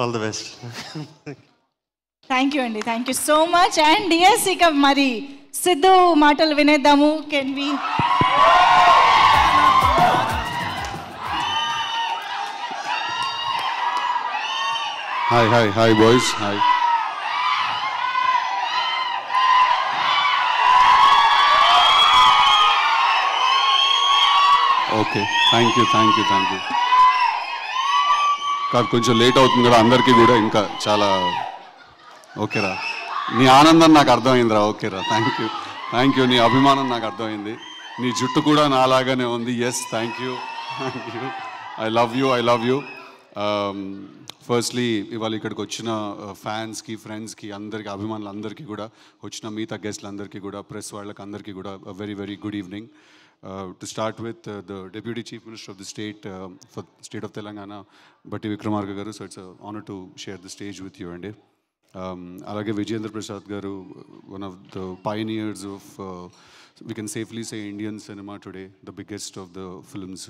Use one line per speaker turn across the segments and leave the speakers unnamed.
All the best.
Thank you అండి, thank you so much. And yes, ఇక మరి సిద్ధు మాటలు వినేద్దాము. Can we?
Hi boys, hi. Okay, thank you. కాదు, కొంచెం లేట్ అవుతుంది కదా అందరికీ కూడా, ఇంకా చాలా. ఓకేరా, నీ ఆనందం నాకు అర్థమైందిరా. ఓకేరా, థ్యాంక్ యూ. నీ అభిమానం నాకు అర్థమైంది. నీ జుట్టు కూడా నాలాగానే ఉంది. Yes, thank you. I love you. Firstly ఇవాళ ఇక్కడికి వచ్చిన ఫ్యాన్స్కి, ఫ్రెండ్స్కి, అందరికీ, అభిమానులందరికీ కూడా, వచ్చిన మిగతా గెస్ట్లందరికీ కూడా, ప్రెస్ వాళ్ళకి అందరికీ కూడా very very good evening. To start with, the Deputy Chief Minister of the state, for State of Telangana, Batti Vikramarka garu, so it's an honor to share the stage with you. And alage Vijayendra Prasad garu, one of the pioneers of, we can safely say, Indian cinema today, the biggest of the films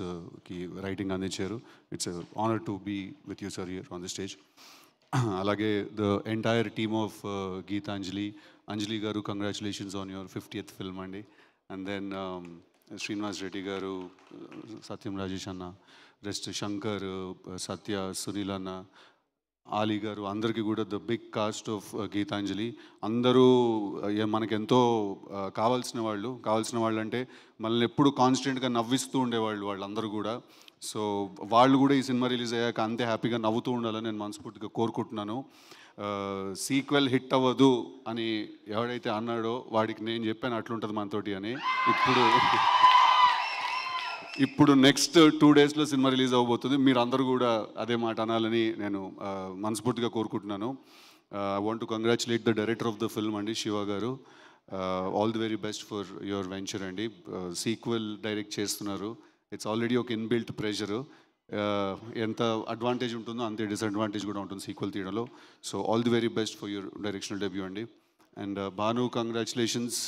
ki writing andicharu. It's an honor to be with you, sir, here on the stage. Alage the entire team of Anjali garu, congratulations on your 50th film, andi. And then Srinivas Reddy garu, Satyam Rajesh anna, rest Shankar, Satya, Sunil anna, Ali garu, andarki kuda the big cast of Geetanjali. Andaru manaki ento kavalsina vallu ante manalni eppudu constant ga navvistu unde vallandaru kuda. So వాళ్ళు కూడా ఈ cinema release అయ్యాక అంతే హ్యాపీగా నవ్వుతూ ఉండాలని నేను మనస్ఫూర్తిగా కోరుకుంటున్నాను. సీక్వెల్ హిట్ అవ్వదు అని ఎవడైతే అన్నాడో వాడికి నేను చెప్పాను అట్లుంటుంది మనతోటి అని. ఇప్పుడు నెక్స్ట్ 2 daysలో సినిమా రిలీజ్ అవ్వబోతుంది. మీరు అందరూ కూడా అదే మాట అనాలని నేను మనస్ఫూర్తిగా కోరుకుంటున్నాను. I want to congratulate the director of the film అండి, శివ గారు. All the very best for your venture అండి. సీక్వెల్ డైరెక్ట్ చేస్తున్నారు. ఇట్స్ ఆల్రెడీ ఒక ఇన్బిల్ట్ ప్రెషరు. ఎంత అడ్వాంటేజ్ ఉంటుందో అంతే డిసడ్వాంటేజ్ కూడా ఉంటుంది సీక్వెల్ తీయడంలో. So all the very best for your directional debut అండి. And Bhanu congratulations.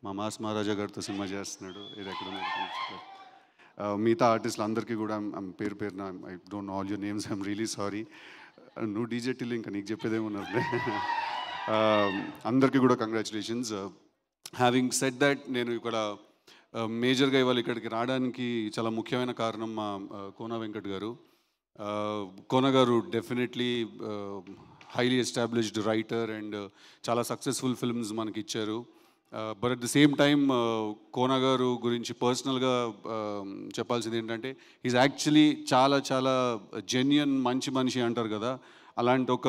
మా మాస్ మహారాజా గారితో సినిమా చేస్తున్నాడు. ఇది ఎక్కడ మిగతా ఆర్టిస్టులు అందరికీ కూడా పేరున I don't know all your names, I'm really sorry. నువ్వు డీజే టిల్ ఇంకా నీకు చెప్పేదేమన్నారు. అందరికీ కూడా కంగ్రాచులేషన్స్. హ్యావింగ్ సెడ్ దట్, నేను ఇక్కడ మేజర్గా ఇవాళ ఇక్కడికి రావడానికి చాలా ముఖ్యమైన కారణం మా కోన వెంకట్ గారు. కోన గారు definitely highly established writer and చాలా సక్సెస్ఫుల్ ఫిల్మ్స్ మనకి ఇచ్చారు. But at the same time Kona గారు గురించి పర్సనల్గా చెప్పాల్సింది ఏంటంటే, ఈజ్ యాక్చువల్లీ చాలా జెన్యున్ మంచి మనిషి అంటారు కదా, అలాంటి ఒక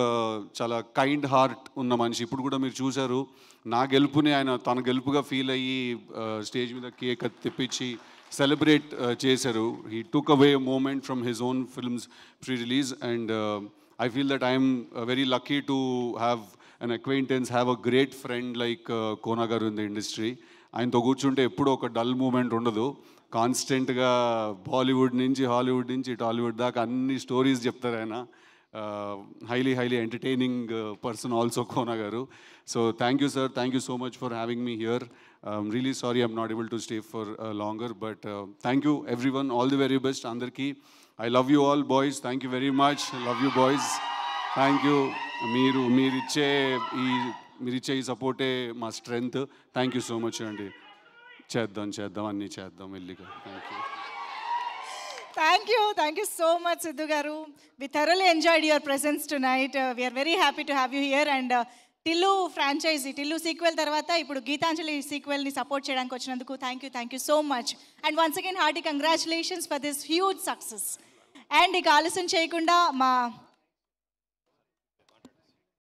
చాలా కైండ్ హార్ట్ ఉన్న మనిషి. ఇప్పుడు కూడా మీరు చూశారు, నా గెలుపుని ఆయన తన గెలుపుగా ఫీల్ అయ్యి స్టేజ్ మీద కేక్ తెప్పించి సెలబ్రేట్ చేశారు. He took away moment from his own films pre release. And I feel that I'm very lucky to have an acquaintance, have a great friend like Kona garu in the industry. ఆయనతో కూర్చుంటే ఎప్పుడూ ఒక dull moment ఉండదు. కాన్స్టెంట్గా బాలీవుడ్ నుంచి Hollywood నుంచి టాలీవుడ్ దాకా అన్ని స్టోరీస్ చెప్తారు ఆయన. Highly entertaining person also Kona గారు. So thank you sir, thank you so much for having me here. I'm really sorry I'm not able to stay for longer, but thank you everyone, all the very best అందరికీ. I love you all boys, thank you very much. Love you boys, thank you. మీరిచ్చే ఈ సపోర్టే మా strength. Thank you so much అండి. చేద్దాం అన్నీ చేద్దాం వెళ్ళిగా.
Thank you so much, Sidhu garu. We thoroughly enjoyed your presence tonight. We are very happy to have you here. And Tillu franchise, Tillu sequel tarvata ippudu Geetanjali sequel ni support cheyadaniki vachinanduku thank you so much. And once again hearty congratulations for this huge success. And ik ఆలస్యం చేయకుండా మా